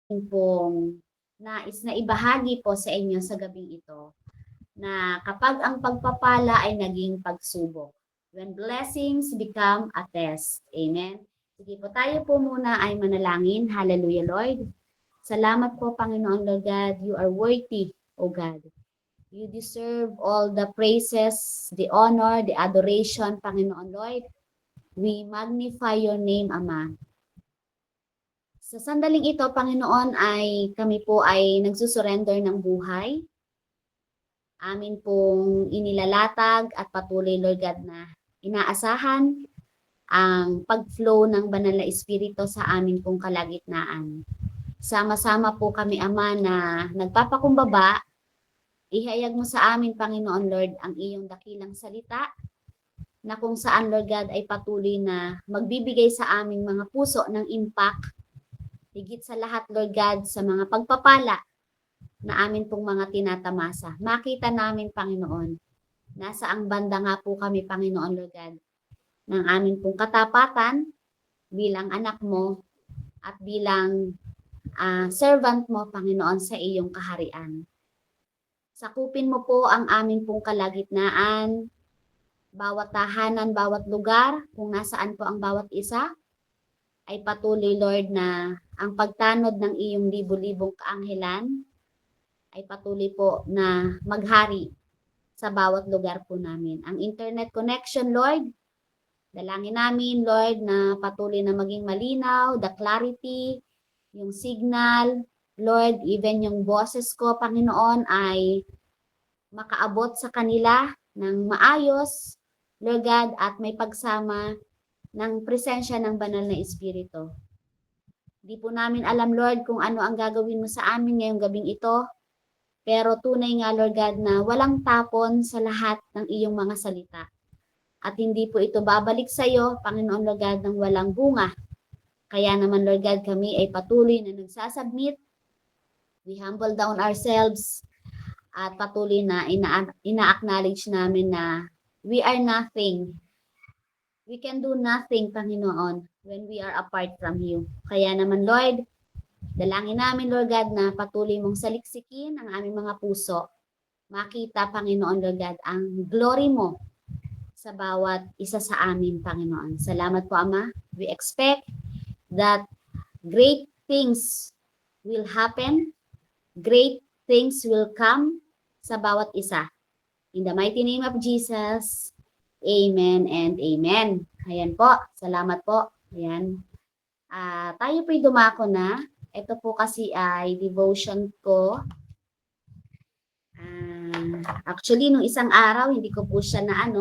pong nais na ibahagi po sa inyo sa gabing ito na kapag ang pagpapala ay naging pagsubok. When blessings become a test. Amen. Sige po, tayo po muna ay manalangin. Hallelujah, Lord. Salamat po, Panginoon Lord God. You are worthy, O God. You deserve all the praises, the honor, the adoration, Panginoon Lord. We magnify your name, Ama. Sa sandaling ito, Panginoon, ay kami po ay nagsusurrender ng buhay. Amin pong inilalatag at patuloy, Lord God, na inaasahan ang pag-flow ng banal na Espiritu sa amin pong kalagitnaan. Sama-sama po kami, Ama, na nagpapakumbaba. Ihayag mo sa amin, Panginoon Lord, ang iyong dakilang salita na kung saan, Lord God, ay patuloy na magbibigay sa aming mga puso ng impact. Higit sa lahat, Lord God, sa mga pagpapala na amin pong mga tinatamasa. Makita namin, Panginoon, nasa ang banda nga po kami, Panginoon, Lord God, ng amin pong katapatan bilang anak mo at bilang servant mo, Panginoon, sa iyong kaharian. Sakupin mo po ang amin pong kalagitnaan, bawat tahanan, bawat lugar, kung nasaan po ang bawat isa, ay patuloy, Lord, na ang pagtanod ng iyong libu-libong kaanghelan ay patuloy po na maghari sa bawat lugar po namin. Ang internet connection, Lord, dalangin namin, Lord, na patuloy na maging malinaw, the clarity, yung signal, Lord, even yung boses ko, Panginoon, ay makaabot sa kanila ng maayos, Lord God, at may pagsama ng presensya ng banal na Espiritu. Di po namin alam, Lord, kung ano ang gagawin mo sa amin ngayong gabing ito, pero tunay nga, Lord God, na walang tapon sa lahat ng iyong mga salita. At hindi po ito babalik sa iyo, Panginoon Lord God, ng walang bunga. Kaya naman, Lord God, kami ay patuloy na nagsasubmit. We humble down ourselves at patuloy na ina-acknowledge namin na we are nothing. We can do nothing, Panginoon, when we are apart from you. Kaya naman, Lord, dalangin namin, Lord God, na patuloy mong saliksikin ang aming mga puso. Makita, Panginoon, Lord God, ang glory mo sa bawat isa sa amin, Panginoon. Salamat po, Ama. We expect that great things will happen. Great things will come sa bawat isa. In the mighty name of Jesus, amen and amen. Ayan po. Salamat po. Ayan. Tayo po'y dumako na. Ito po kasi ay devotion ko. Actually, nung isang araw, hindi ko po siya na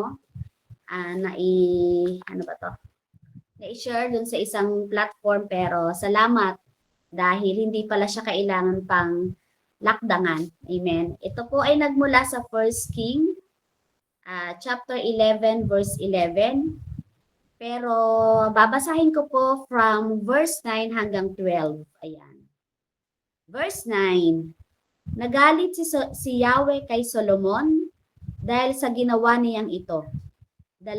na-share dun sa isang platform, pero salamat dahil hindi pala siya kailangan pang lakdangan. Amen. Ito po ay nagmula sa 1 King, chapter 11, verse 11. Pero babasahin ko po from verse 9 hanggang 12. Ayan. Verse 9. Nagalit si Yahweh kay Solomon dahil sa ginawa niyang ito. 2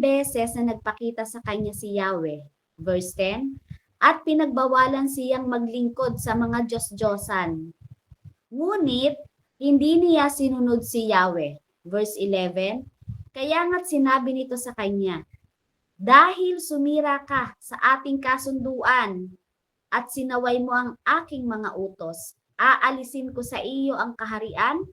beses na nagpakita sa kanya si Yahweh. Verse 10. At pinagbawalan siyang maglingkod sa mga Diyos-Diyosan. Ngunit, hindi niya sinunod si Yahweh. Verse 11. Kaya nga't sinabi nito sa kanya, dahil sumira ka sa ating kasunduan at sinaway mo ang aking mga utos, aalisin ko sa iyo ang kaharian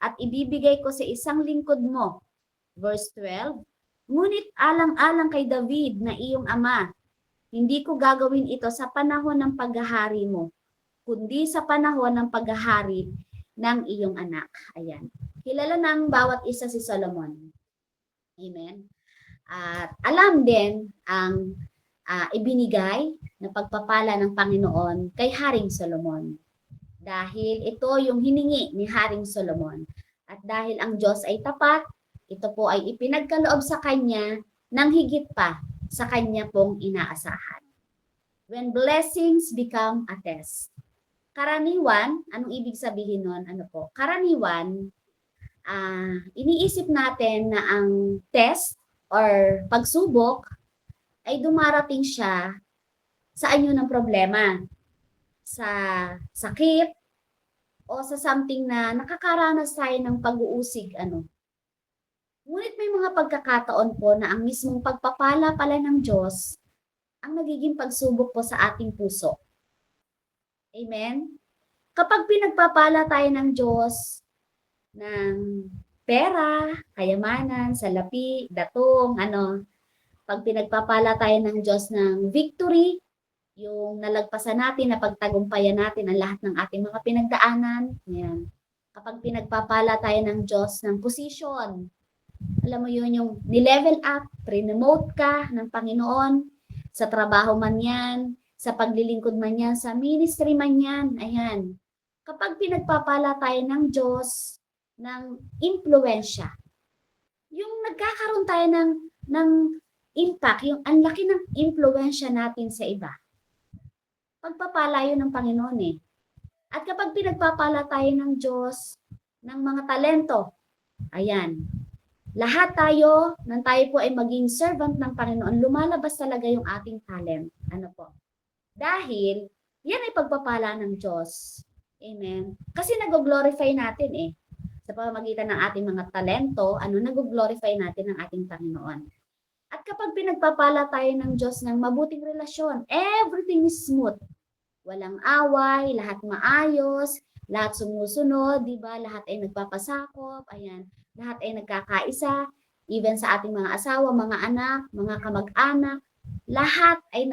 at ibibigay ko sa isang lingkod mo. Verse 12. Ngunit alang-alang kay David na iyong ama, hindi ko gagawin ito sa panahon ng paghahari mo, kundi sa panahon ng paghahari ng iyong anak. Ayan. Kilala ng bawat isa si Solomon. Amen. At alam din ang ibinigay na pagpapala ng Panginoon kay Haring Solomon. Dahil ito yung hiningi ni Haring Solomon. At dahil ang Diyos ay tapat, ito po ay ipinagkaloob sa kanya ng higit pa sa kanya pong inaasahan. When blessings become a test. Karaniwan, anong ibig sabihin nun? Karaniwan, iniisip natin na ang test or pagsubok ay dumarating siya sa anyo ng problema. sa sakit, o sa something na nakakaranas tayo ng pag-uusig, Ngunit may mga pagkakataon po na ang mismong pagpapala pala ng Diyos ang nagiging pagsubok po sa ating puso. Amen? Kapag pinagpapala tayo ng Diyos ng pera, kayamanan, salapi, datong, pag pinagpapala tayo ng Diyos ng victory, yung nalagpasan natin, na pagtagumpayan natin ang lahat ng ating mga pinagdaanan. Yan. Kapag pinagpapala tayo ng Diyos ng position, alam mo yun, yung ni-level up, pre-promote ka ng Panginoon, sa trabaho man yan, sa paglilingkod man yan, sa ministry man yan, ayan. Kapag pinagpapala tayo ng Diyos ng impluensya, yung nagkakaroon tayo ng impact, yung ang laki ng impluensya natin sa iba, pagpapala yun ng Panginoon eh. At kapag pinagpapala tayo ng Diyos ng mga talento, ayan, lahat tayo, nang tayo po ay maging servant ng Panginoon, lumalabas talaga yung ating talent. Ano po? Dahil, yan ay pagpapala ng Diyos. Amen? Kasi nag-glorify natin eh. Sa pamamagitan ng ating mga talento, nag-glorify natin ang ating Panginoon. At kapag pinagpapala tayo ng Diyos ng mabuting relasyon, everything is smooth. Walang away, lahat maayos, lahat sumusunod, di ba? Lahat ay nagpapasakop, ayan. Lahat ay nagkakaisa, even sa ating mga asawa, mga anak, mga kamag-anak, lahat ay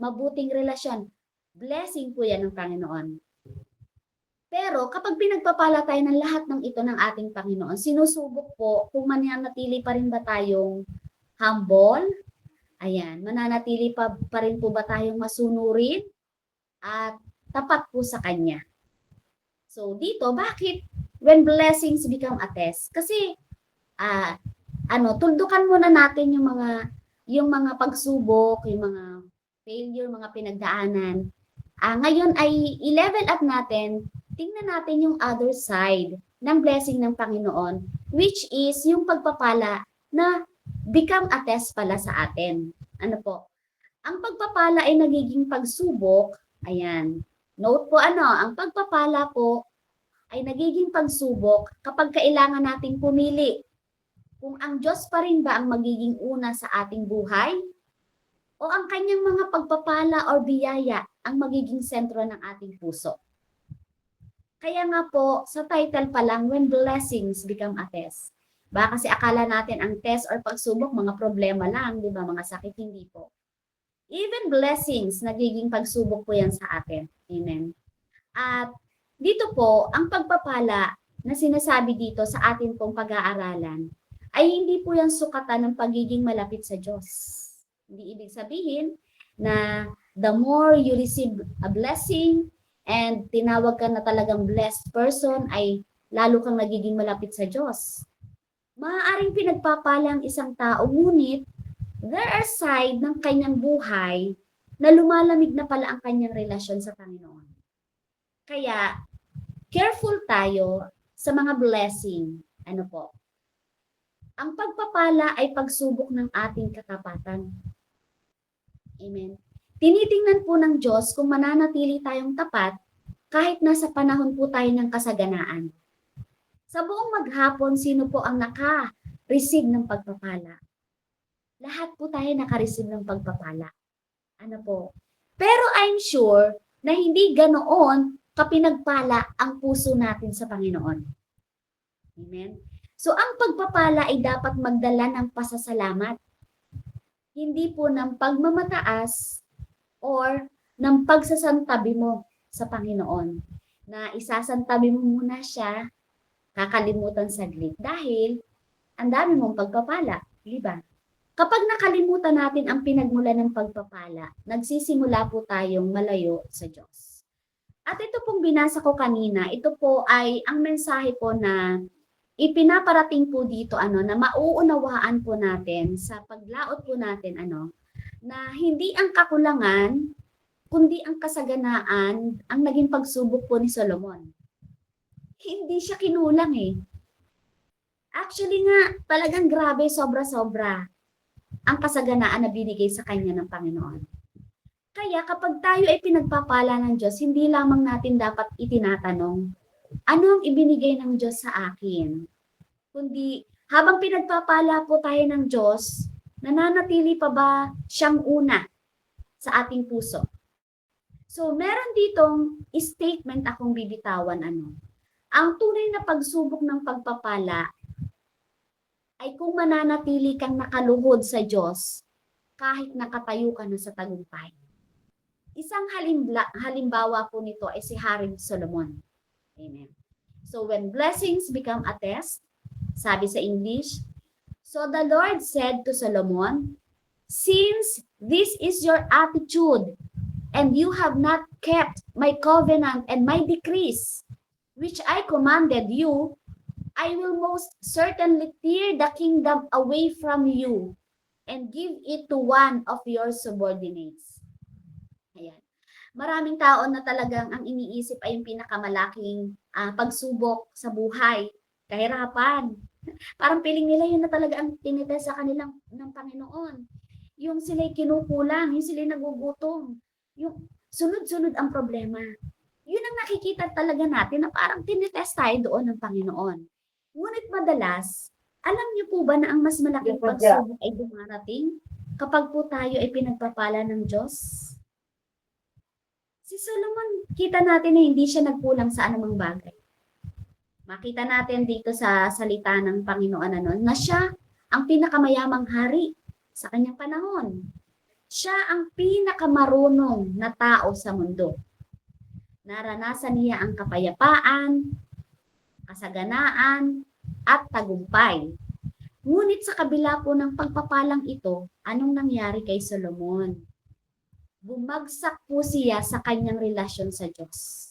mabuting relasyon. Blessing po yan ng Panginoon. Pero kapag pinagpapala tayo ng lahat ng ito ng ating Panginoon, sinusubok po kung mananatili pa rin ba tayong humble, ayan, mananatili pa rin po ba tayong masunurin at tapat po sa Kanya. So dito, bakit when blessings become a test? Kasi tuldukan muna natin yung mga pagsubok, yung mga failure, mga pinagdaanan. Ngayon ay i-level up natin, tingnan natin yung other side ng blessing ng Panginoon, which is yung pagpapala na become a test pala sa atin. Ano po? Ang pagpapala ay nagiging pagsubok. Ayan. Note po ang pagpapala po ay nagiging pagsubok kapag kailangan nating pumili kung ang Diyos pa rin ba ang magiging una sa ating buhay o ang kanyang mga pagpapala o biyaya ang magiging sentro ng ating puso. Kaya nga po, sa title pa lang, when blessings become a test. Baka kasi akala natin ang test or pagsubok, mga problema lang, di ba? Mga sakit, hindi po. Even blessings, nagiging pagsubok po yan sa atin. Amen. At dito po, ang pagpapala na sinasabi dito sa atin pong pag-aaralan ay hindi po yan sukatan ng pagiging malapit sa Diyos. Hindi ibig sabihin na the more you receive a blessing and tinawag ka na talagang blessed person ay lalo kang nagiging malapit sa Diyos. Maaaring pinagpapala ang isang tao, ngunit there are side ng kanyang buhay na lumalamig na pala ang kanyang relasyon sa Panginoon. Kaya, careful tayo sa mga blessing. Ano po? Ang pagpapala ay pagsubok ng ating katapatan. Amen. Tinitingnan po ng Diyos kung mananatili tayong tapat kahit nasa panahon po tayo ng kasaganaan. Sa buong maghapon, sino po ang naka-receive ng pagpapala? Lahat po tayo naka-receive ng pagpapala. Ano po? Pero I'm sure na hindi ganoon kapinagpala ang puso natin sa Panginoon. Amen? So, ang pagpapala ay dapat magdala ng pasasalamat. Hindi po ng pagmamataas or ng pagsasantabi mo sa Panginoon. Na isasantabi mo muna siya, kakalimutan saglit. Dahil, ang dami mong pagpapala. Di ba? Kapag nakalimutan natin ang pinagmulan ng pagpapala, nagsisimula po tayong malayo sa Diyos. At ito pong binasa ko kanina, ito po ay ang mensahe po na ipinaparating po dito na mauunawaan po natin sa paglaot po natin na hindi ang kakulangan kundi ang kasaganaan ang naging pagsubok po ni Solomon. Hindi siya kinulang eh. Actually nga, talagang grabe, sobra-sobra ang kasaganaan na binigay sa kanya ng Panginoon. Kaya kapag tayo ay pinagpapala ng Diyos, hindi lamang natin dapat itinatanong, ano ang ibinigay ng Diyos sa akin? Kundi habang pinagpapala po tayo ng Diyos, nananatili pa ba siyang una sa ating puso? So, meron ditong statement akong bibitawan. Ang tunay na pagsubok ng pagpapala ay kung mananatili kang nakaluhod sa Diyos kahit nakatayo ka na sa tagumpay. Isang halimbawa po nito ay si Haring Solomon. Amen. So when blessings become a test, sabi sa English, so the Lord said to Solomon, since this is your attitude, and you have not kept my covenant and my decrees, which I commanded you, I will most certainly tear the kingdom away from you and give it to one of your subordinates. Ayan. Maraming tao na talagang ang iniisip ay yung pinakamalaking pagsubok sa buhay, kahirapan. Parang piling nila yun na talaga ang tinitest sa kanilang ng Panginoon. Yung sila'y kinukulang, yung sila'y nagugutom, yung sunod-sunod ang problema. Yun ang nakikita talaga natin na parang tinitest tayo doon ng Panginoon. Ngunit madalas, alam niyo po ba na ang mas malaking pagsubok ay dumarating kapag po tayo ay pinagpapala ng Diyos? Si Solomon, kita natin na hindi siya nagkulang sa anumang bagay. Makita natin dito sa salita ng Panginoon na siya ang pinakamayamang hari sa kanyang panahon. Siya ang pinakamarunong na tao sa mundo. Naranasan niya ang kapayapaan, kasaganaan, at tagumpay. Ngunit sa kabila po ng pagpapalang ito, anong nangyari kay Solomon? Bumagsak po siya sa kanyang relasyon sa Diyos.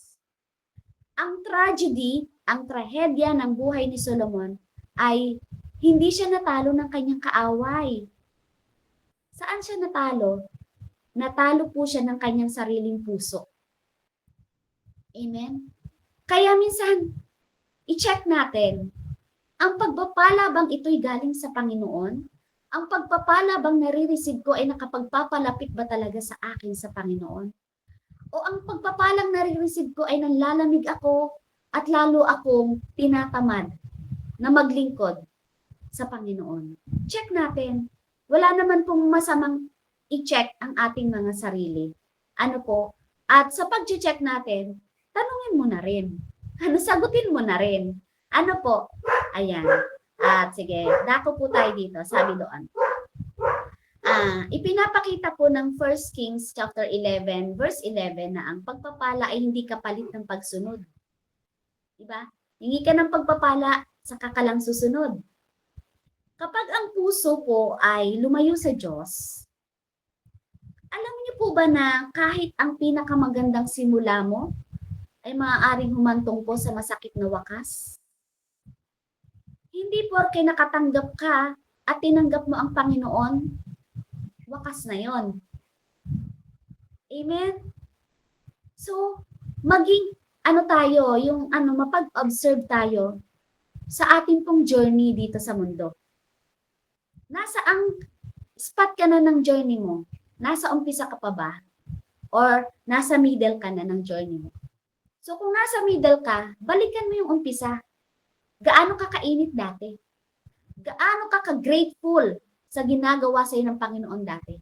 Ang tragedy, ang trahedya ng buhay ni Solomon ay hindi siya natalo ng kanyang kaaway. Saan siya natalo? Natalo po siya ng kanyang sariling puso. Amen? Kaya minsan, i-check natin, ang pagpapala bang ito'y galing sa Panginoon? Ang pagpapala bang nare-receive ko ay nakapagpapalapit ba talaga sa akin sa Panginoon? O ang pagpapalang nare-receive ko ay nanlalamig ako at lalo akong tinatamad na maglingkod sa Panginoon? Check natin. Wala naman pong masamang i-check ang ating mga sarili. Ano po? At sa pag-check natin, tanungin mo na rin. Sagutin mo na rin. Ano po? Ayan. At sige, dako po tayo dito. Sabi doon. Ipinapakita po ng 1 Kings chapter 11, verse 11 na ang pagpapala ay hindi kapalit ng pagsunod. Diba? Hingi ka ng pagpapala, saka ka lang susunod. Kapag ang puso po ay lumayo sa Diyos, alam niyo po ba na kahit ang pinakamagandang simula mo ay maaaring humantong po sa masakit na wakas? Hindi porke nakatanggap ka at tinanggap mo ang Panginoon, wakas na yon. Amen? So, maging tayo, mapag-observe tayo sa ating pong journey dito sa mundo. Nasa ang spot ka na ng journey mo? Nasa umpisa ka pa ba? Or nasa middle ka na ng journey mo? So, kung nasa middle ka, balikan mo yung umpisa. Gaano ka kainit dati? Gaano ka ka-grateful sa ginagawa sa iyo ng Panginoon dati?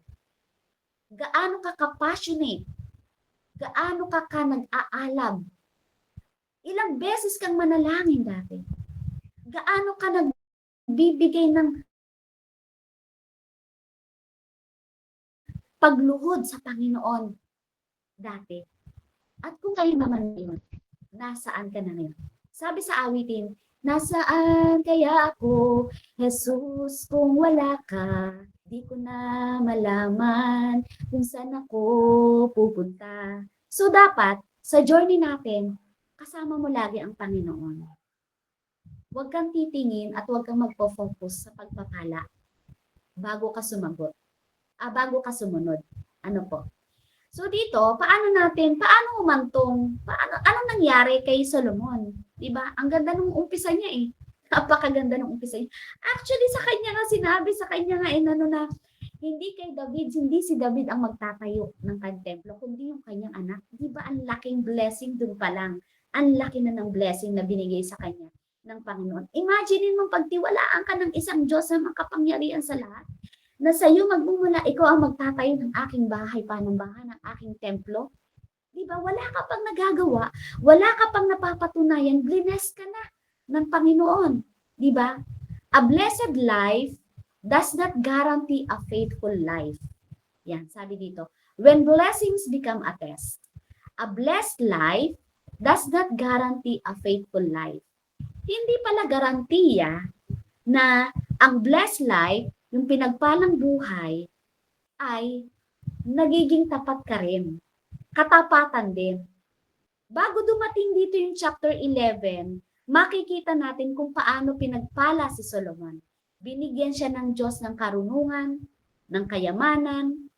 Gaano ka ka-passionate? Gaano ka nag-aalab? Ilang beses kang manalangin dati? Gaano ka nagbibigay ng pagluhod sa Panginoon dati? At kung kayo naman yun, nasaan ka na ngayon? Sabi sa awitin, nasaan kaya ako, Jesus, kung wala ka? Di ko na malaman kung saan ako pupunta. So dapat, sa journey natin, kasama mo lagi ang Panginoon. Huwag kang titingin at huwag kang magpo-focus sa pagpapala bago ka sumunod. Ano po? So dito, paano humantong, anong nangyari kay Solomon? Diba? Ang ganda ng umpisa niya eh. Napakaganda ng umpisa niya. Actually, sa kanya nga sinabi, sa kanya nga na Hindi kay David, hindi si David ang magtatayo ng templo, kundi yung kanyang anak. Di ba ang laking blessing dun pa lang? Ang laki na ng blessing na binigay sa kanya ng Panginoon. Imagine mo pagtiwalaan ka ng isang Diyos na makapangyarihan sa lahat, na sa iyo magmumula, ikaw ang magtatayo ng aking bahay, panambahan, ng aking templo. Di ba? Wala ka pang nagagawa, wala ka pang napapatunayan, blessed ka na ng Panginoon. Di ba? A blessed life does not guarantee a faithful life. Yan, sabi dito. When blessings become a test, a blessed life does not guarantee a faithful life. Hindi pala garantiya na ang blessed life, yung pinagpalang buhay, ay nagiging tapat ka rin. Katapatan din. Bago dumating dito yung chapter 11, makikita natin kung paano pinagpala si Solomon. Binigyan siya ng Diyos ng karunungan, ng kayamanan,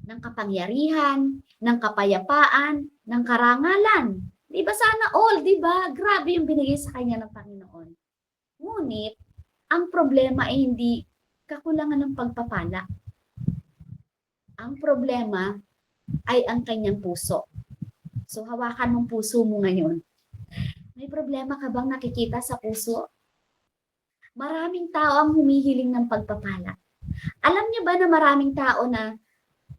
ng kapangyarihan, ng kapayapaan, ng karangalan. Di ba sana all, di ba? Grabe yung binigay sa kanya ng Panginoon. Ngunit, ang problema ay hindi kakulangan ng pagpapala. Ang problema ay ang kanyang puso. So, hawakan mong puso mo ngayon. May problema ka bang nakikita sa puso? Maraming tao ang humihiling ng pagpapala. Alam niyo ba na maraming tao na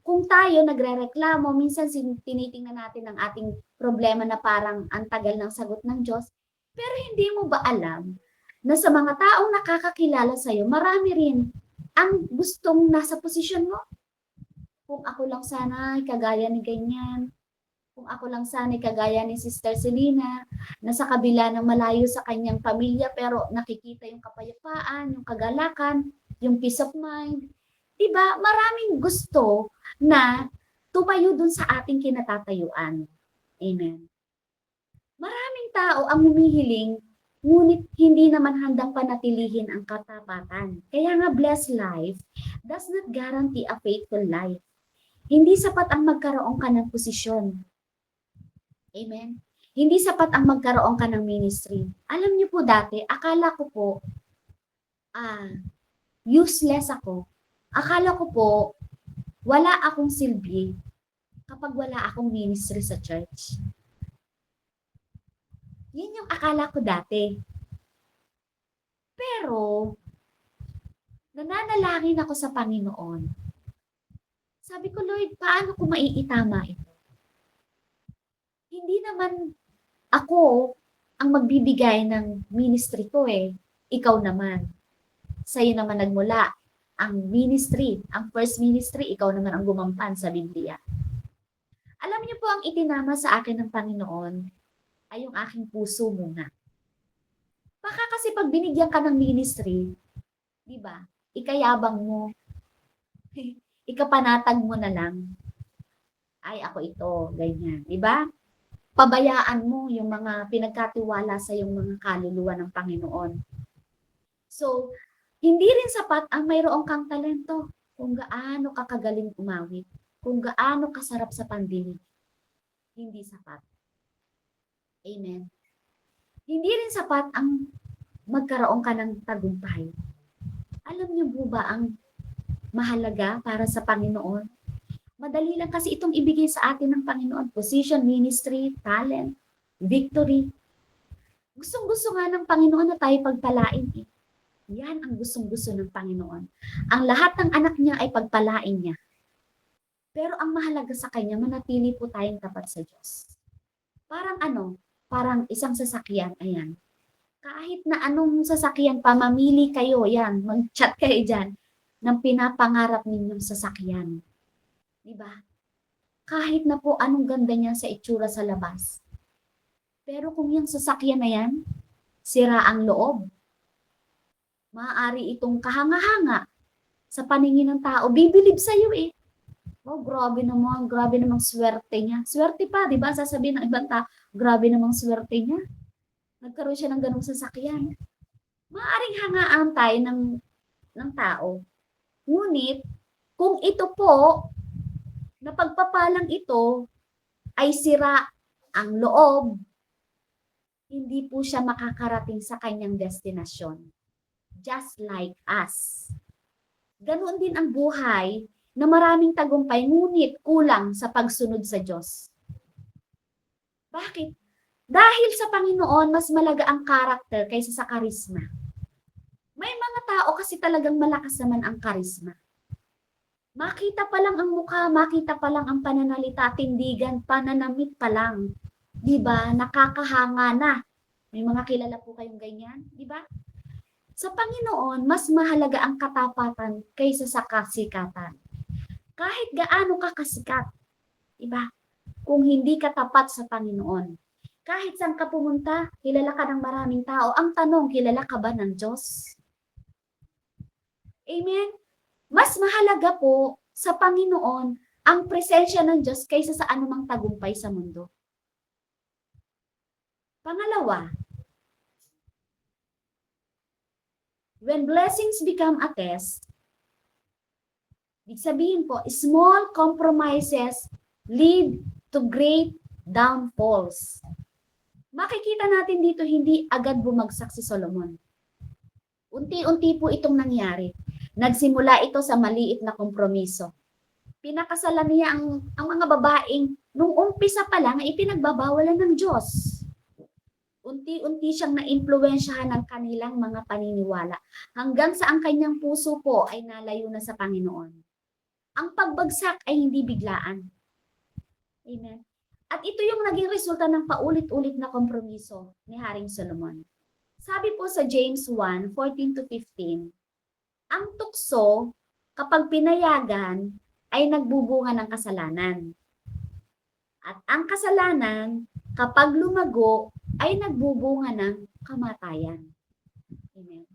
kung tayo nagrereklamo, minsan tinitingnan natin ang ating problema na parang ang tagal ng sagot ng Diyos. Pero hindi mo ba alam na sa mga taong nakakakilala sa'yo, marami rin ang gustong nasa posisyon mo? Kung ako lang sana, kagaya ni ganyan. Kung ako lang sana kagaya ni Sister Selena, na sa kabila ng malayo sa kanyang pamilya pero nakikita yung kapayapaan, yung kagalakan, yung peace of mind. Diba? Maraming gusto na tumayo dun sa ating kinatatayuan. Amen. Maraming tao ang humihiling, ngunit hindi naman handang panatilihin ang katapatan. Kaya nga blessed life does not guarantee a faithful life. Hindi sapat ang magkaroon ka ng posisyon. Amen. Hindi sapat ang magkaroon ka ng ministry. Alam niyo po dati, akala ko po, useless ako. Akala ko po, wala akong silbi kapag wala akong ministry sa church. Yun yung akala ko dati. Pero, nananalangin ako sa Panginoon. Sabi ko, Lord, paano ko maiitama ito? Hindi naman ako ang magbibigay ng ministry ko eh. Ikaw naman. Sa'yo naman nagmula ang ministry, ang first ministry, ikaw naman ang gumampan sa Biblia. Alam niyo po ang itinama sa akin ng Panginoon ay yung aking puso muna. Baka kasi pag binigyan ka ng ministry, di ba, ikayabang mo, ikapanatag mo na lang, ay ako ito, ganyan, di ba? Pabayaan mo yung mga pinagkatiwala sa yung mga kaluluwa ng Panginoon. So, hindi rin sapat ang mayroong kang talento kung gaano ka kagaling umawit, kung gaano kasarap sa pandinig. Hindi sapat. Amen. Hindi rin sapat ang magkaroon ka ng tagumpay. Alam niyo po ba ang mahalaga para sa Panginoon? Madali lang kasi itong ibigay sa atin ng Panginoon. Position, ministry, talent, victory. Gustong-gusto nga ng Panginoon na tayo pagpalain eh. Yan ang gustong-gusto ng Panginoon. Ang lahat ng anak niya ay pagpalain niya. Pero ang mahalaga sa kanya, manatili po tayong tapat sa Diyos. Parang parang isang sasakyan, ayan. Kahit na anong sasakyan pa, mamili kayo, yan, mag-chat kayo dyan ng pinapangarap ninyong sasakyan. Diba? Kahit na po anong ganda niya sa itsura sa labas. Pero kung yung sasakyan na yan, sira ang loob, maaari itong kahanga-hanga sa paningin ng tao. Bibilib sa iyo eh. Oh, grabe namang swerte niya. Swerte pa, di ba? Sasabihin ng ibang tao, grabe namang swerte niya. Nagkaroon siya ng ganung sasakyan. Maaring hangaan tayo ng tao. Ngunit, kung ito po, na pagpapalang ito ay sira ang loob, hindi po siya makakarating sa kanyang destinasyon. Just like us. Ganoon din ang buhay na maraming tagumpay ngunit kulang sa pagsunod sa Diyos. Bakit? Dahil sa Panginoon, mas malaga ang karakter kaysa sa karisma. May mga tao kasi talagang malakas naman ang karisma. Makita pa lang ang mukha, makita pa lang ang pananalita, tindigan, pananamit pa lang. 'Di ba? Nakakahanga na. May mga kilala po kayong ganyan, 'di ba? Sa Panginoon, mas mahalaga ang katapatan kaysa sa kasikatan. Kahit gaano ka kasikat, 'di ba? Kung hindi ka tapat sa Panginoon, kahit saan ka pumunta, kilala ka ng maraming tao. Ang tanong, kilala ka ba ng Diyos? Amen? Mas mahalaga po sa Panginoon ang presensya ng Diyos kaysa sa anumang tagumpay sa mundo. Pangalawa, when blessings become a test, ibig sabihin po, small compromises lead to great downfalls. Makikita natin dito hindi agad bumagsak si Solomon. Unti-unti po itong nangyari. Nagsimula ito sa maliit na kompromiso. Pinakasalan niya ang mga babaeng nung umpisa pa lang ay ipinagbabawalan ng Diyos. Unti-unti siyang naimpluwensyahan ng kanilang mga paniniwala hanggang sa ang kanyang puso po ay nalayo na sa Panginoon. Ang pagbagsak ay hindi biglaan. Amen. At ito yung naging resulta ng paulit-ulit na kompromiso ni Haring Solomon. Sabi po sa James 1:14-15, ang tukso kapag pinayagan ay nagbubunga ng kasalanan. At ang kasalanan kapag lumago ay nagbubunga ng kamatayan. Amen.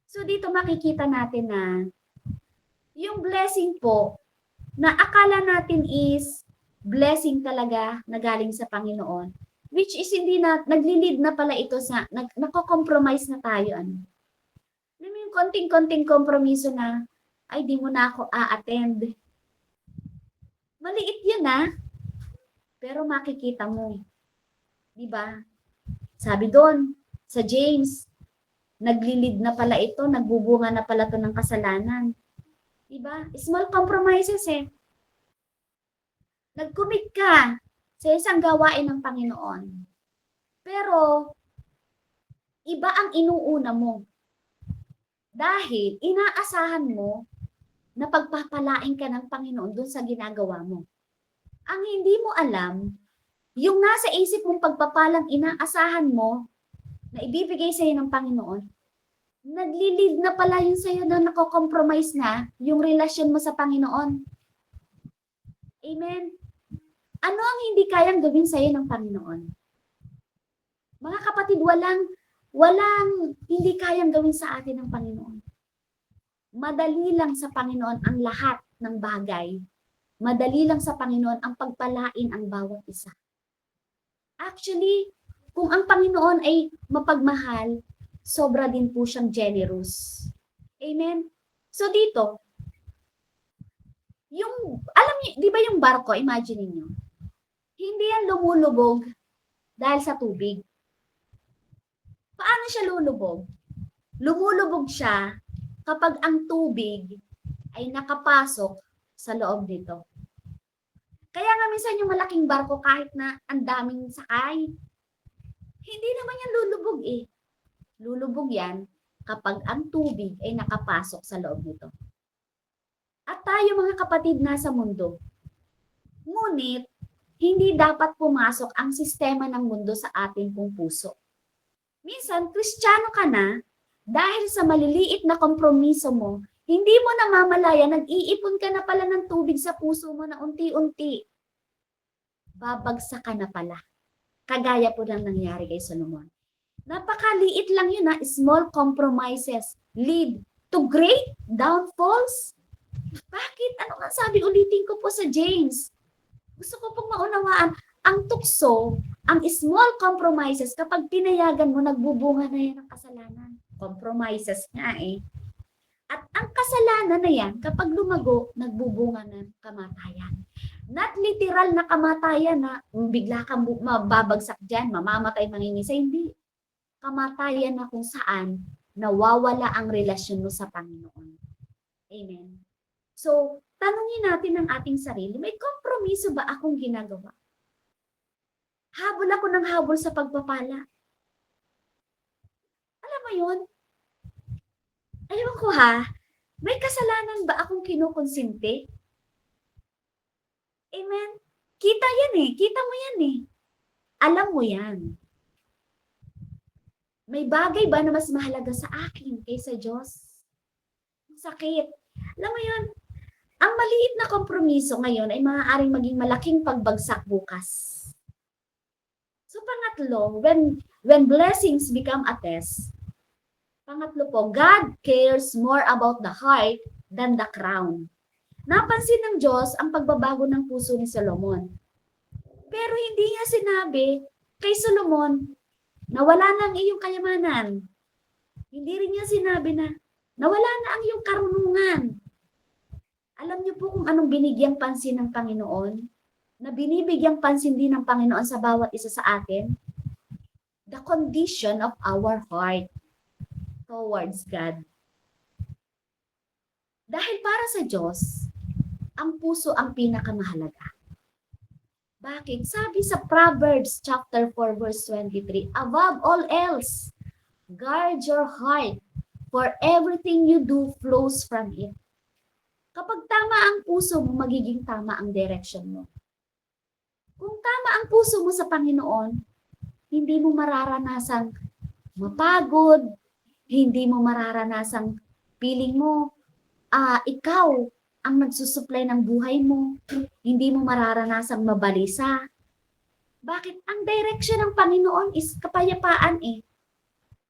So dito makikita natin na yung blessing po na akala natin is blessing talaga na galing sa Panginoon, which is hindi na, nagli-lead na pala ito sa, nako-compromise na tayo. Ano? Alam mo yung konting-konting kompromiso na, ay di mo na ako a-attend. Maliit yan pero makikita mo. Diba? Sabi doon, sa James, nagli-lead na pala ito, nagbubunga na pala ito ng kasalanan. Diba? Small compromises Nag-commit ka sa isang gawain ng Panginoon. Pero, iba ang inuuna mo. Dahil inaasahan mo na pagpapalain ka ng Panginoon doon sa ginagawa mo. Ang hindi mo alam, yung nasa isip mong pagpapalang inaasahan mo na ibibigay sa iyo ng Panginoon, nagli-lead na pala yun sa iyo na nako-compromise na yung relasyon mo sa Panginoon. Amen. Ano ang hindi kayang gawin sa iyo ng Panginoon? Mga kapatid, walang hindi kayang gawin sa atin ng Panginoon. Madali lang sa Panginoon ang lahat ng bagay. Madali lang sa Panginoon ang pagpalain ang bawat isa. Actually, kung ang Panginoon ay mapagmahal, sobra din po siyang generous. Amen? So dito, alam niyo, di ba yung barko, imagine niyo, hindi yan lumulubog dahil sa tubig. Paano siya lulubog? Lumulubog siya kapag ang tubig ay nakapasok sa loob nito. Kaya nga minsan yung malaking barko kahit na ang daming sakay, hindi naman yan lulubog Lulubog yan kapag ang tubig ay nakapasok sa loob nito. At tayo mga kapatid nasa mundo. Ngunit, hindi dapat pumasok ang sistema ng mundo sa ating pong puso. Minsan, Kristiyano ka na, dahil sa maliliit na kompromiso mo, hindi mo namamalaya, nag-iipon ka na pala ng tubig sa puso mo na unti-unti. Babagsak ka na pala. Kagaya po lang nangyari kay Solomon. Napakaliit lang yun small compromises lead to great downfalls. Bakit? Ano nga sabi? Ulitin ko po sa James. Gusto ko pong maunawaan, ang tukso, ang small compromises, kapag pinayagan mo, nagbubunga na yan ng kasalanan. Compromises nga At ang kasalanan na yan, kapag lumago, nagbubunga ng kamatayan. Not literal na kamatayan na bigla kang mababagsak dyan, mamamatay, mangingisay. Hindi. Kamatayan na kung saan nawawala ang relasyon mo sa Panginoon. Amen. So, tanungin natin ang ating sarili, may kompromiso ba akong ginagawa? Habol ako ng habol sa pagpapala. Alam mo yun? Ewan ko ha, may kasalanan ba akong kinukonsinti? Amen? Kita yan eh, kita mo yan eh. Alam mo yan. May bagay ba na mas mahalaga sa akin kaysa Diyos? Sakit. Alam mo yun, ang maliit na kompromiso ngayon ay maaaring maging malaking pagbagsak bukas. So pangatlo, when blessings become a test, pangatlo po, God cares more about the heart than the crown. Napansin ng Diyos ang pagbabago ng puso ni Solomon. Pero hindi niya sinabi kay Solomon na wala na ang iyong kayamanan. Hindi rin niya sinabi na nawala na ang iyong karunungan. Alam niyo po kung anong binigyang pansin ng Panginoon? Na binibigyang pansin din ng Panginoon sa bawat isa sa atin? The condition of our heart towards God. Dahil para sa Diyos, ang puso ang pinakamahalaga. Bakit? Sabi sa Proverbs chapter 4 verse 23, above all else, guard your heart, for everything you do flows from it. Kapag tama ang puso mo, magiging tama ang direction mo. Kung tama ang puso mo sa Panginoon, hindi mo mararanasang mapagod, hindi mo mararanasang feeling mo, ikaw ang nagsusupply ng buhay mo, hindi mo mararanasang mabalisa. Bakit? Ang direction ng Panginoon is kapayapaan eh.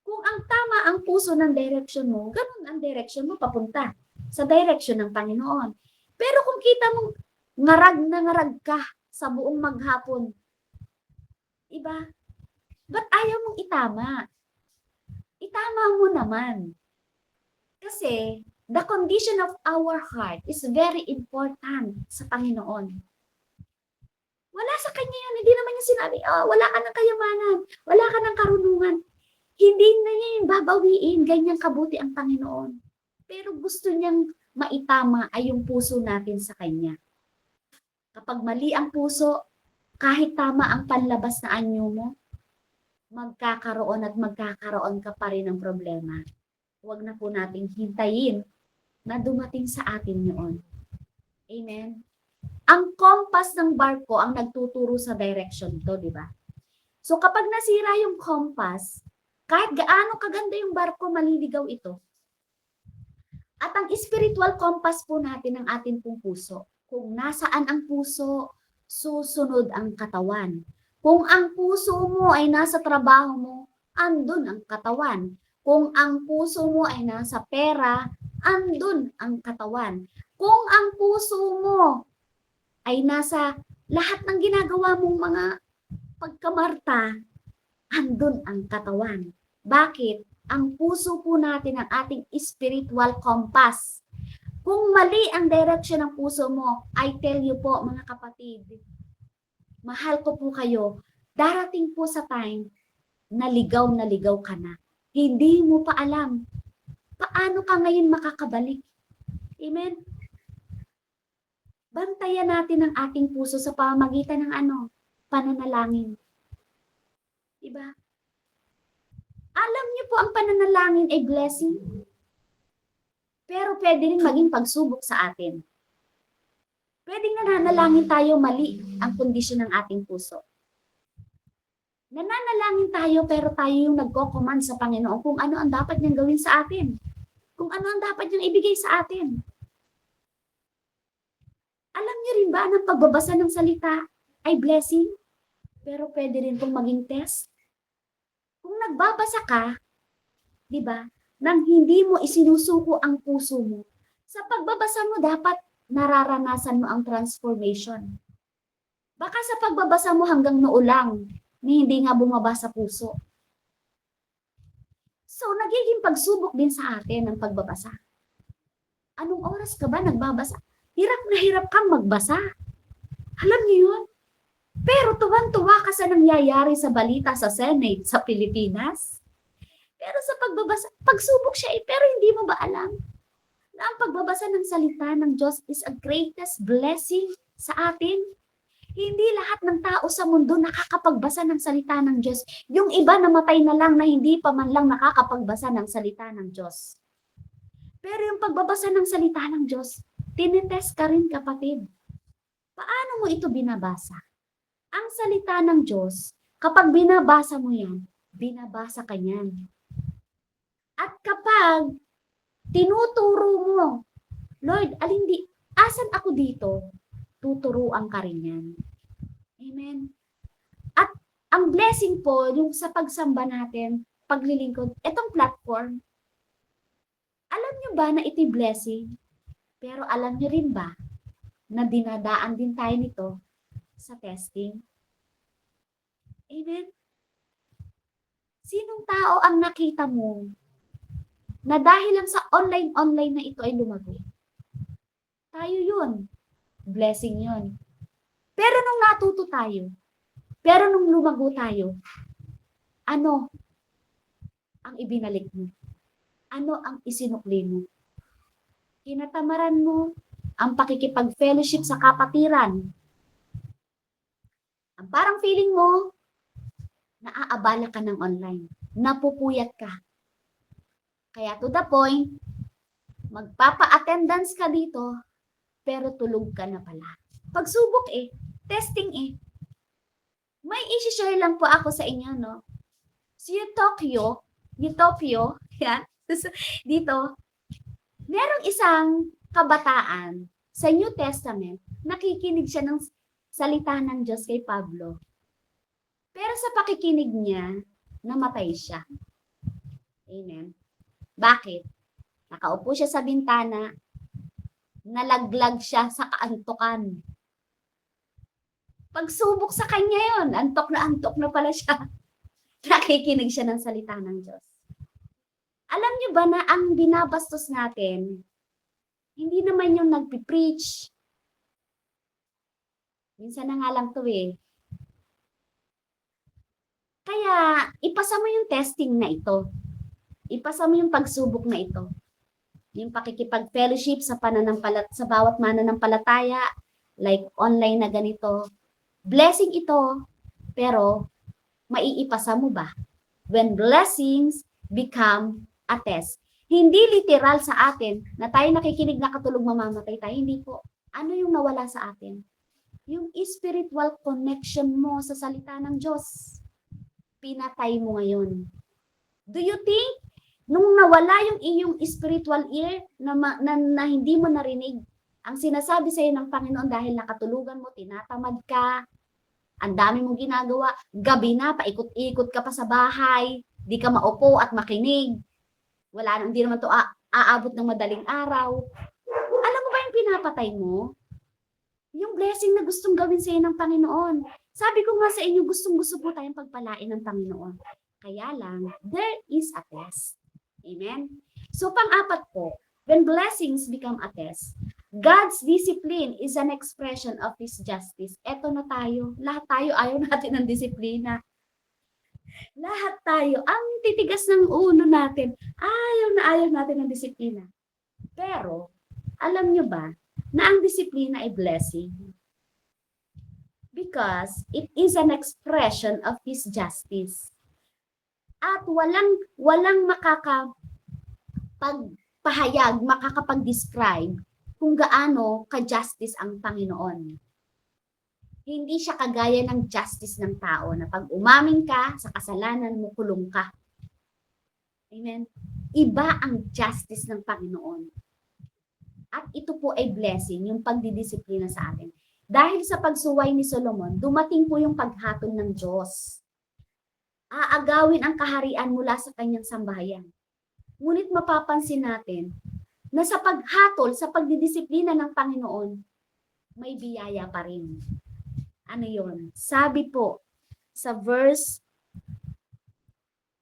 Kung ang tama ang puso ng direction mo, ganun ang direction mo papunta sa direction ng Panginoon. Pero kung kita mong ngarag na ngarag ka sa buong maghapon, iba, ba't ayaw mong itama? Itama mo naman. Kasi, the condition of our heart is very important sa Panginoon. Wala sa Kanya yun. Hindi naman niya sinabi, wala ka ng kayamanan, wala ka ng karunungan. Hindi na niya yung babawiin. Ganyan kabuti ang Panginoon. Pero gusto niyang maitama ay yung puso natin sa Kanya. Kapag mali ang puso, kahit tama ang panlabas na anyo mo, magkakaroon at magkakaroon ka pa rin ng problema. Huwag na po nating hintayin na dumating sa atin yun. Amen? Ang compass ng barko ang nagtuturo sa direction to, di ba? So kapag nasira yung compass, kahit gaano kaganda yung barko, maliligaw ito. At ang spiritual compass po natin ng ating pong puso. Kung nasaan ang puso, susunod ang katawan. Kung ang puso mo ay nasa trabaho mo, andun ang katawan. Kung ang puso mo ay nasa pera, andun ang katawan. Kung ang puso mo ay nasa lahat ng ginagawa mong mga pagkamarta, andun ang katawan. Bakit? Ang puso po natin ang ating spiritual compass. Kung mali ang direction ng puso mo, I tell you po mga kapatid, mahal ko po kayo, darating po sa time na ligaw ka na. Hindi mo pa alam paano ka ngayon makakabalik. Amen? Bantayan natin ang ating puso sa pamamagitan ng pananalangin. Diba? Alam niyo po ang pananalangin ay blessing. Pero pwede rin maging pagsubok sa atin. Pwedeng nananalangin tayo mali ang kondisyon ng ating puso. Nananalangin tayo pero tayo yung nagko-command sa Panginoon kung ano ang dapat niyang gawin sa atin. Kung ano ang dapat niyang ibigay sa atin. Alam niyo rin ba na pagbabasa ng salita ay blessing? Pero pwede rin pong maging test. Kung nagbabasa ka, di ba, nang hindi mo isinusuko ang puso mo, sa pagbabasa mo dapat nararanasan mo ang transformation. Baka sa pagbabasa mo hanggang noo lang, hindi nga bumaba sa puso. So, nagiging pagsubok din sa atin ang pagbabasa. Anong oras ka ba nagbabasa? Hirap na hirap kang magbasa. Alam niyo yun? Pero tuwan-tuwa ka sa nangyayari sa balita sa Senate sa Pilipinas. Pero sa pagbabasa, pagsubok siya pero hindi mo ba alam na ang pagbabasa ng salita ng Diyos is a greatest blessing sa atin. Hindi lahat ng tao sa mundo nakakapagbasa ng salita ng Diyos. Yung iba namatay na lang na hindi pa man lang nakakapagbasa ng salita ng Diyos. Pero yung pagbabasa ng salita ng Diyos, tinitest ka rin, kapatid. Paano mo ito binabasa? Ang salita ng Diyos, kapag binabasa mo yan, binabasa ka niyan. At kapag tinuturo mo, Lord, asan ako dito? Tuturuan ka rin yan. Amen. At ang blessing po, yung sa pagsamba natin, paglilingkod, itong platform, alam nyo ba na ito'y blessing? Pero alam nyo rin ba na dinadaan din tayo nito sa testing? Amen. Sinong tao ang nakita mo na dahil lang sa online na ito ay lumago? Tayo yun. Blessing yun. Pero nung natuto tayo, pero nung lumago tayo, ano ang ibinalik mo? Ano ang isinukli mo? Kinatamaran mo ang pakikipag-fellowship sa kapatiran. Ang parang feeling mo, naaabala ka ng online. Napupuyat ka. Kaya to the point, magpapa-attendance ka dito, pero tulog ka na pala. Pagsubok testing May isi-share lang po ako sa inyo, no? Si Utopio, yan, dito, merong isang kabataan sa New Testament, nakikinig siya ng salita ng Diyos kay Pablo. Pero sa pakikinig niya, namatay siya. Amen. Bakit? Nakaupo siya sa bintana, nalaglag siya sa kaantukan. Pagsubok sa kanya yon, antok na pala siya. Nakikinig siya ng salita ng Diyos. Alam niyo ba na ang binabastos natin, hindi naman yung nagpipreach. Minsan na nga lang to Kaya, ipasa mo yung testing na ito. Ipasa mo yung pagsubok na ito. Yung pakikipag-fellowship sa bawat mananampalataya, like online na ganito. Blessing ito, pero maiipasa mo ba? When blessings become a test. Hindi literal sa atin na tayo nakikinig na katulog mamamatay tayo. Hindi po. Ano yung nawala sa atin? Yung spiritual connection mo sa salita ng Diyos. Pinatay mo ngayon. Do you think nung nawala yung iyong spiritual ear na hindi mo narinig, ang sinasabi sa iyo ng Panginoon dahil nakatulugan mo, tinatamad ka, ang dami mong ginagawa, gabi na, paikot-ikot ka pa sa bahay, di ka maupo at makinig, hindi naman to aabot ng madaling araw. Alam mo ba yung pinapatay mo? Yung blessing na gustong gawin sa iyo ng Panginoon. Sabi ko nga sa inyo, gustong-gusto po tayong pagpalain ng Panginoon. Kaya lang, there is a test. Amen? So, pang-apat po, when blessings become a test, God's discipline is an expression of His justice. Eto na tayo. Lahat tayo ayaw natin ng disiplina. Lahat tayo. Ang titigas ng ulo natin. Ayaw natin ng disiplina. Pero, alam nyo ba na ang disiplina ay blessing? Because it is an expression of His justice. At walang makakapag-describe kung gaano ka-justice ang Panginoon. Hindi siya kagaya ng justice ng tao na pag umamin ka sa kasalanan mo, kulong ka. Amen? Iba ang justice ng Panginoon. At ito po ay blessing, yung pagdidisiplina sa atin. Dahil sa pagsuway ni Solomon, dumating po yung paghatol ng Diyos. Aagawin ang kaharian mula sa kanyang sambahayan. Ngunit mapapansin natin na sa paghatol, sa pagdidisiplina ng Panginoon, may biyaya pa rin. Ano yon? Sabi po sa verse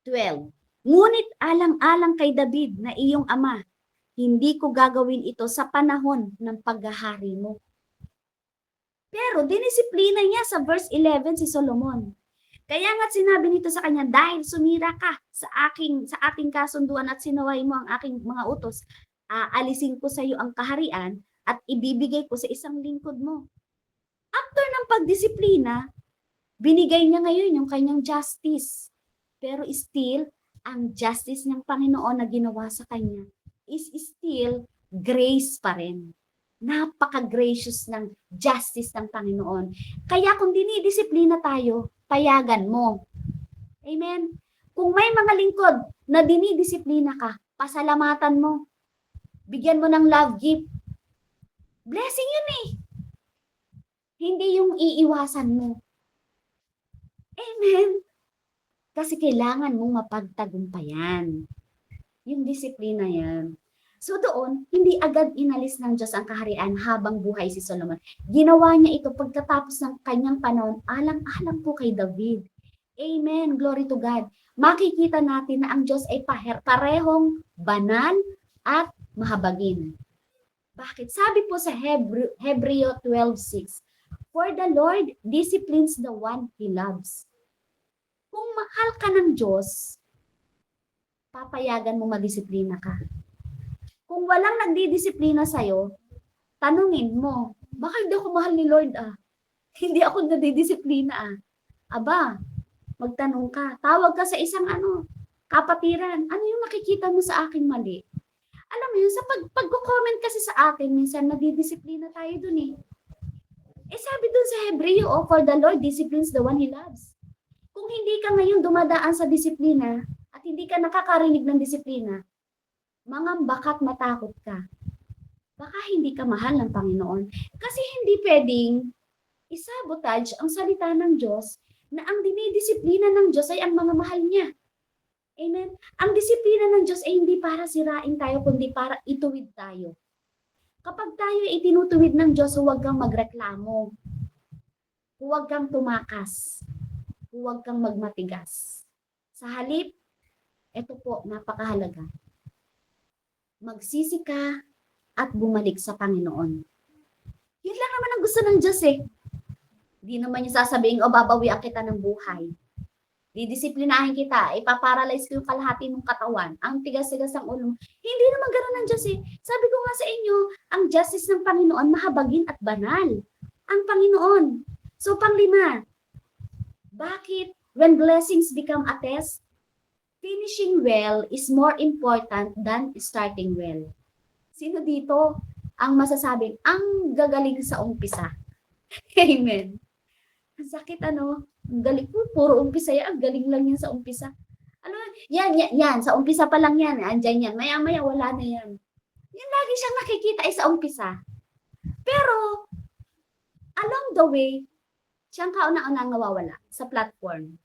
12, ngunit alang-alang kay David na iyong ama, hindi ko gagawin ito sa panahon ng paghahari mo. Pero dinisiplina niya sa verse 11 si Solomon. Kaya nga sinabi nito sa kanya, dahil sumira ka sa ating kasunduan at sinaway mo ang aking mga utos, Aalisin ko sa iyo ang kaharian at ibibigay ko sa isang lingkod mo. After ng pagdisiplina, binigay niya ngayon yung kanyang justice. Pero still, ang justice ng Panginoon na ginawa sa kanya is still grace pa rin. Napaka-gracious ng justice ng Panginoon. Kaya kung dinidisiplina tayo, payagan mo. Amen? Kung may mga lingkod na dinidisiplina ka, pasalamatan mo. Bigyan mo ng love gift. Blessing yun eh. Hindi yung iiwasan mo. Amen? Kasi kailangan mong mapagtagumpayan. Yung disiplina yan. So doon, hindi agad inalis ng Diyos ang kaharian habang buhay si Solomon. Ginawa niya ito pagkatapos ng kanyang panahon, alang-alang po kay David. Amen. Glory to God. Makikita natin na ang Diyos ay parehong banal at mahabagin. Bakit? Sabi po sa Hebreo 12:6, for the Lord disciplines the one He loves. Kung mahal ka ng Diyos, papayagan mo madisiplina ka. Kung walang nagdidisiplina sa'yo, tanungin mo, baka hindi ako mahal ni Lord Hindi ako nadidisiplina Aba, magtanong ka. Tawag ka sa isang kapatiran. Ano yung nakikita mo sa akin mali? Alam mo yun, sa pag-comment kasi sa akin, minsan nadidisiplina tayo dun eh. Sabi dun sa Hebreo, for the Lord disciplines the one He loves. Kung hindi ka ngayon dumadaan sa disiplina at hindi ka nakakarinig ng disiplina, mangamba ka't matakot ka. Baka hindi ka mahal ng Panginoon. Kasi hindi pwedeng isabotage ang salita ng Diyos na ang dinidisiplina ng Diyos ay ang mga mahal niya. Amen? Ang disiplina ng Diyos ay hindi para sirain tayo, kundi para ituwid tayo. Kapag tayo ay tinutuwid ng Diyos, huwag kang magreklamo. Huwag kang tumakas. Huwag kang magmatigas. Sa halip, ito po, napakahalaga. Magsisi ka at bumalik sa Panginoon. Yun lang naman ang gusto ng Diyos eh. Hindi naman niya sasabihin, babawian kita ng buhay. Didisiplinahin kita, ipaparalyze ko yung kalahati ng katawan, ang tigas-tigas ng ulo. Hindi naman ganoon ng Diyos eh. Sabi ko nga sa inyo, ang justice ng Panginoon mahabagin at banal. Ang Panginoon. So, panglima, bakit when blessings become a test, finishing well is more important than starting well? Sino dito ang masasabing ang gagaling sa umpisa? Amen. Ang sakit Ang galing po, puro umpisa yan. Ang galing lang yan sa umpisa. Yan. Sa umpisa pa lang yan. Andyan yan. Maya-maya wala na yan. Yan lagi siyang nakikita ay sa umpisa. Pero, along the way, siyang kauna-unang nawawala sa platform.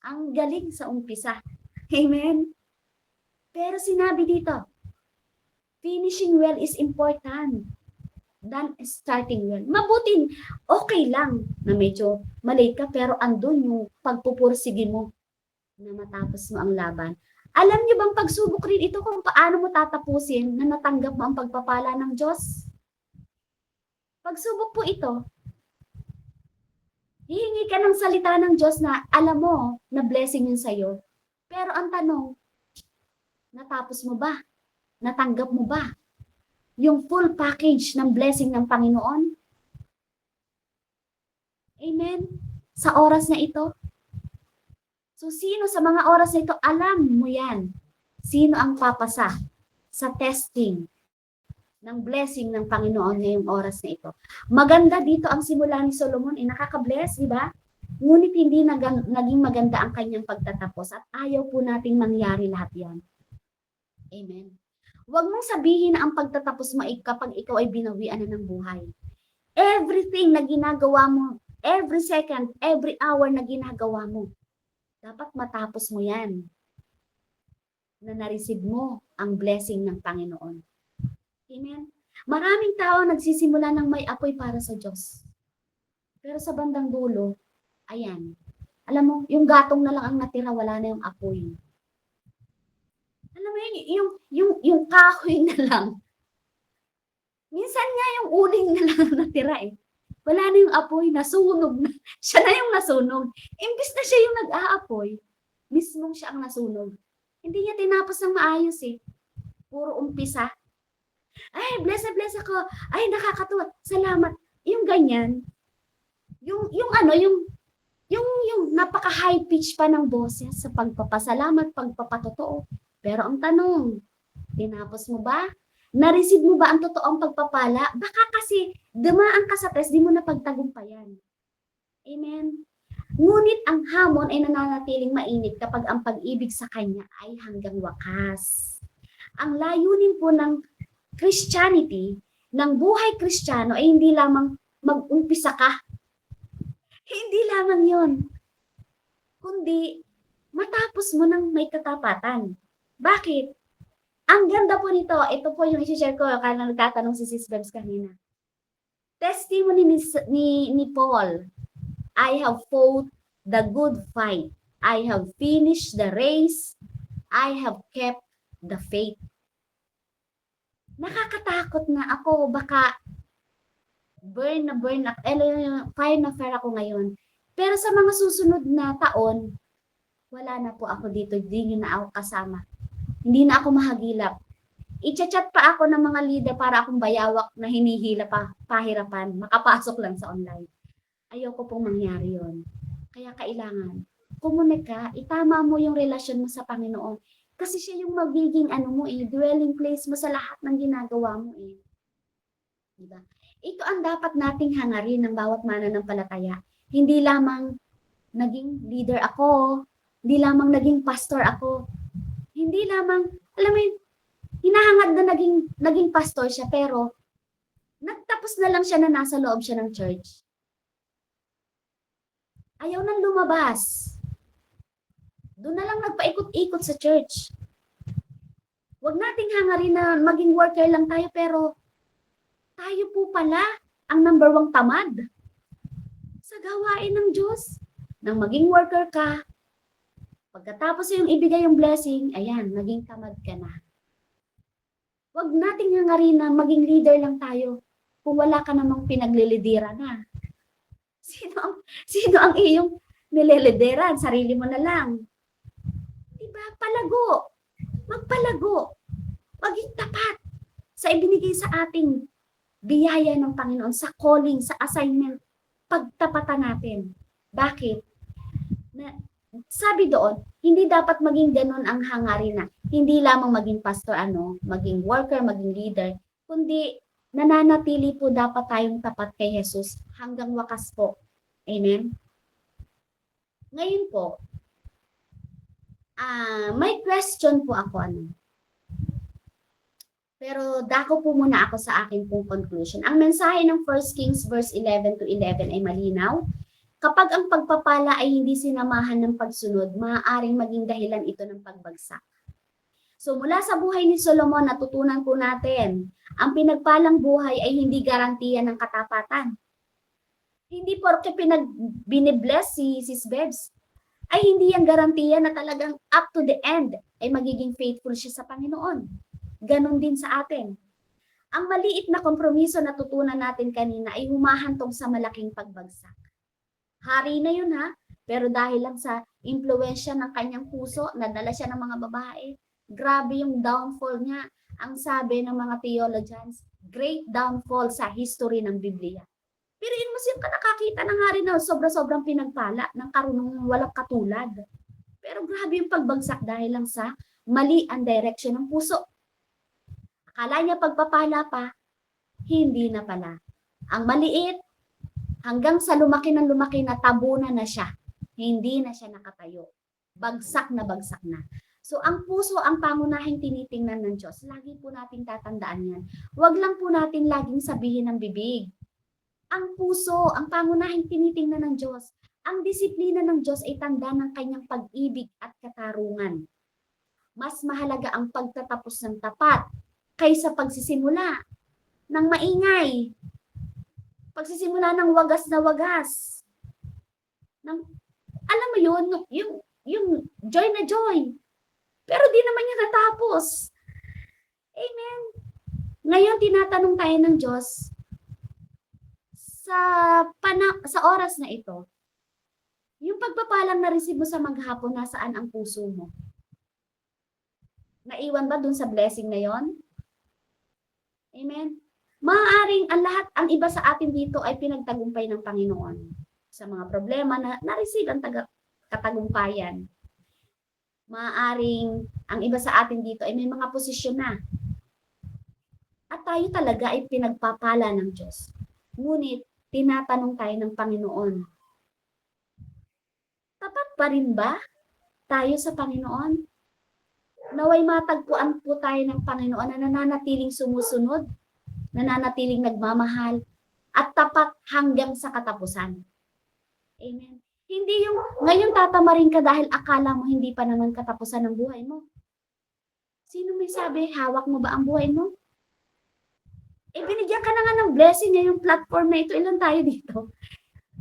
Ang galing sa umpisa. Amen? Pero sinabi dito, finishing well is important than starting well. Mabuting, okay lang na medyo malate ka, pero andun yung pagpupursige mo na matapos mo ang laban. Alam niyo bang pagsubok rin ito kung paano mo tatapusin na natanggap mo ang pagpapala ng Diyos? Pagsubok po ito. Hihingi ka ng salita ng Diyos na alam mo na blessing yun sa'yo. Pero ang tanong, natapos mo ba? Natanggap mo ba yung full package ng blessing ng Panginoon? Amen? Sa oras na ito. So, sino sa mga oras na ito, alam mo yan. Sino ang papasa sa testing ng blessing ng Panginoon ngayong oras na ito? Maganda dito ang simula ni Solomon. Nakaka-bless, di ba? Ngunit hindi naging maganda ang kanyang pagtatapos at ayaw po nating mangyari lahat yan. Amen. Huwag mong sabihin na ang pagtatapos mo ay kapag ikaw ay binawian na ng buhay. Everything na ginagawa mo, every second, every hour na ginagawa mo, dapat matapos mo yan. Na na-receive mo ang blessing ng Panginoon. Amen? Maraming tao nagsisimula ng may apoy para sa Diyos. Pero sa bandang dulo, ayan. Alam mo, yung gatong na lang ang natira, wala na yung apoy. Alam mo yun, yung kahoy na lang. Minsan nga yung uling na lang natira eh. Wala na yung apoy, nasunog na. Siya na yung nasunog. Imbis na siya yung nag-aapoy, mismong siya ang nasunog. Hindi niya tinapos ng maayos eh. Puro umpisa. Ay, bless na bless ako. Ay, nakakatuwa. Salamat. Yung ganyan. Yung ano, yung napaka-high pitch pa ng boses sa pagpapasalamat, pagpapatotoo. Pero ang tanong, tinapos mo ba? Na-receive mo ba ang totoong pagpapala? Baka kasi dumaan ka sa test, di mo na pagtagumpayan. Amen? Ngunit ang hamon ay nananatiling mainit kapag ang pag-ibig sa Kanya ay hanggang wakas. Ang layunin po ng Christianity, ng buhay Kristiyano ay hindi lamang mag-umpisa ka. Hindi lamang yon, kundi matapos mo ng may katapatan. Bakit? Ang ganda po nito, ito po yung isi-share ko kaya nagtatanong si Sis Bebs kanina. Testimony ni Paul, I have fought the good fight. I have finished the race. I have kept the faith. Nakakatakot na ako, baka burn na fire ako ngayon. Pero sa mga susunod na taon, wala na po ako dito, hindi na ako kasama. Hindi na ako mahagilap. I-chat pa ako ng mga leader para akong bayawak na hinihila pa, pahirapan, makapasok lang sa online. Ayoko pong mangyari yon. Kaya kailangan, komunika, itama mo yung relasyon mo sa Panginoon. Kasi siya yung magiging dwelling place mo sa lahat ng ginagawa mo eh. Diba? Ito ang dapat nating hangarin ng bawat mananampalataya. Hindi lamang naging leader ako, hindi lamang naging pastor ako, hindi lamang, alam mo yun, hinahangad na naging pastor siya, pero nagtapos na lang siya na nasa loob siya ng church. Ayaw nang lumabas. Doon na lang nagpaikot-ikot sa church. Huwag nating hangarin na maging worker lang tayo, pero tayo po pala ang number 1 tamad sa gawain ng Diyos. Nang maging worker ka, pagkatapos yung ibigay yung blessing, ayan, naging tamad ka na. Huwag nating hangarin na maging leader lang tayo kung wala ka namang pinaglilidera na. Sino ang iyong nililideran? Sarili mo na lang. Diba? Palago. Magpalago. Maging tapat sa ibinigay sa ating biyaya ng Panginoon, sa calling, sa assignment. Pagtapatan natin. Bakit? Sabi doon, hindi dapat maging ganun ang hangarin na hindi lamang maging pastor, maging worker, maging leader, kundi nananatili po dapat tayong tapat kay Jesus hanggang wakas po. Amen? Ngayon po, may question po ako. Pero dako po muna ako sa akin pong conclusion. Ang mensahe ng 1 Kings verse 11 to 11 ay malinaw. Kapag ang pagpapala ay hindi sinamahan ng pagsunod, maaaring maging dahilan ito ng pagbagsak. So mula sa buhay ni Solomon, natutunan po natin, ang pinagpalang buhay ay hindi garantiya ng katapatan. Hindi porke binibless si Sis Bebs, ay hindi yan garantiya na talagang up to the end ay magiging faithful siya sa Panginoon. Ganon din sa atin. Ang maliit na kompromiso na tutunan natin kanina ay humahantong sa malaking pagbagsak. Hari na yun pero dahil lang sa impluwensya ng kanyang puso, nadala siya ng mga babae, grabe yung downfall niya. Ang sabi ng mga theologians, great downfall sa history ng Biblia. Pero yun mas yung nakakita ng hari na sobra-sobrang pinagpala ng karunungan walang katulad. Pero grabe yung pagbagsak dahil lang sa mali ang direction ng puso. Akala niya pagpapala pa, hindi na pala. Ang maliit, hanggang sa lumaki na tabunan na siya. Hindi na siya nakatayo. Bagsak na. So ang puso ang pangunahing tinitingnan ng Diyos. Lagi po nating tatandaan yan. Huwag lang po natin laging sabihin ng bibig. Ang puso, ang pangunahing tinitingnan ng Diyos. Ang disiplina ng Diyos ay tanda ng kanyang pag-ibig at katarungan. Mas mahalaga ang pagtatapos ng tapat kaysa pagsisimula ng maingay. Pagsisimula ng wagas na wagas. Alam mo yun, yung joy na joy. Pero di naman niya natapos. Amen. Ngayon, tinatanong tayo ng Diyos, sa oras na ito, yung pagpapalang na-receive mo sa maghapon, nasaan ang puso mo? Naiwan ba dun sa blessing na yon? Amen? Maaaring ang lahat, ang iba sa atin dito ay pinagtagumpay ng Panginoon sa mga problema na na-receive ang katagumpayan. Maaaring ang iba sa atin dito ay may mga posisyon na. At tayo talaga ay pinagpapala ng Diyos. Ngunit, tinatanong tayo ng Panginoon, tapat pa rin ba tayo sa Panginoon? Naway matagpuan po tayo ng Panginoon na nananatiling sumusunod, nananatiling nagmamahal, at tapat hanggang sa katapusan. Amen. Hindi yung ngayon tatamarin ka dahil akala mo hindi pa naman katapusan ng buhay mo. Sino may sabi, hawak mo ba ang buhay mo? Binigyan ka na nga ng blessing niya yung platform na ito. Ilan tayo dito?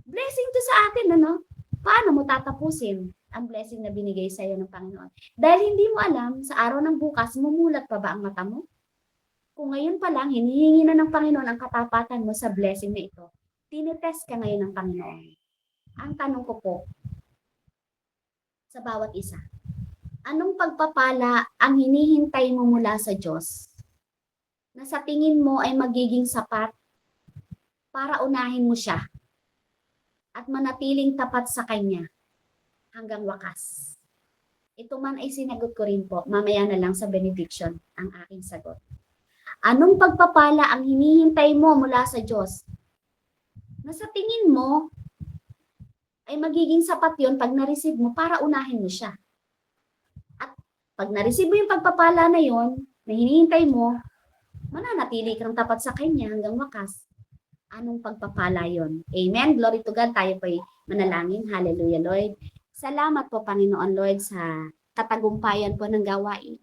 Blessing to sa atin, ano? Paano mo tatapusin ang blessing na binigay sa iyo ng Panginoon? Dahil hindi mo alam, sa araw ng bukas, mumulat pa ba ang mata mo? Kung ngayon pa lang, hinihingi na ng Panginoon ang katapatan mo sa blessing na ito, tinetest ka ngayon ng Panginoon. Ang tanong ko po, sa bawat isa, anong pagpapala ang hinihintay mo mula sa Diyos na sa tingin mo ay magiging sapat para unahin mo siya at manatiling tapat sa Kanya hanggang wakas? Ito man ay sinagot ko rin po, mamaya na lang sa benediction ang aking sagot. Anong pagpapala ang hinihintay mo mula sa Diyos na sa tingin mo ay magiging sapat yon pag na-receive mo para unahin mo siya? At pag na-receive mo yung pagpapala na yon na hinihintay mo, mananatili kang tapat sa Kanya hanggang wakas. Anong pagpapala yon? Amen. Glory to God. Tayo po'y manalangin. Hallelujah, Lord. Salamat po, Panginoon Lord, sa katagumpayan po ng gawain.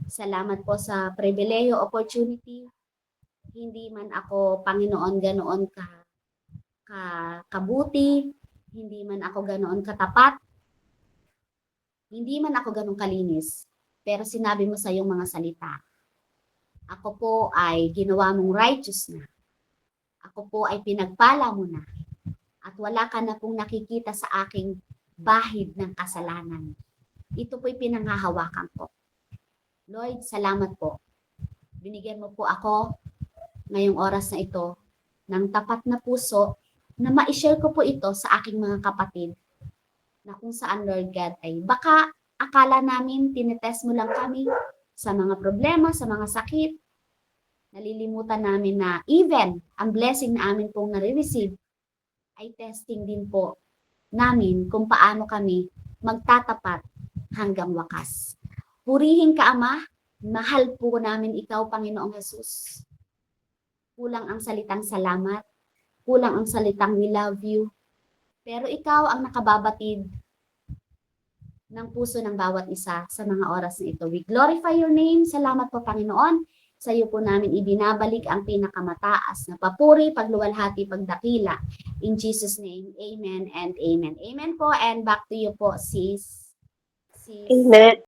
Salamat po sa pribileyo, opportunity. Hindi man ako, Panginoon, ganoon kabuti. Hindi man ako ganoon katapat. Hindi man ako ganoon kalinis. Pero sinabi mo sa iyong mga salita, ako po ay ginawa mong righteous na. Ako po ay pinagpala mo na. At wala ka na pong nakikita sa aking bahid ng kasalanan. Ito po'y pinanghahawakan ko. Lord, salamat po. Binigyan mo po ako ngayong oras na ito ng tapat na puso na ma-share ko po ito sa aking mga kapatid na kung saan, Lord God, ay baka akala namin tinetest mo lang kami sa mga problema, sa mga sakit. Nalilimutan namin na even ang blessing na amin pong nare-receive ay testing din po namin kung paano kami magtatapat hanggang wakas. Purihin ka, Ama. Mahal po namin ikaw, Panginoong Jesus. Kulang ang salitang salamat. Kulang ang salitang we love you. Pero ikaw ang nakababatid ng puso ng bawat isa sa mga oras na ito. We glorify your name. Salamat po, Panginoon. Sa iyo po namin ibinabalik ang pinakamataas na papuri, pagluwalhati, pagdakila. In Jesus' name, amen and amen. Amen po, and back to you po, sis. Amen.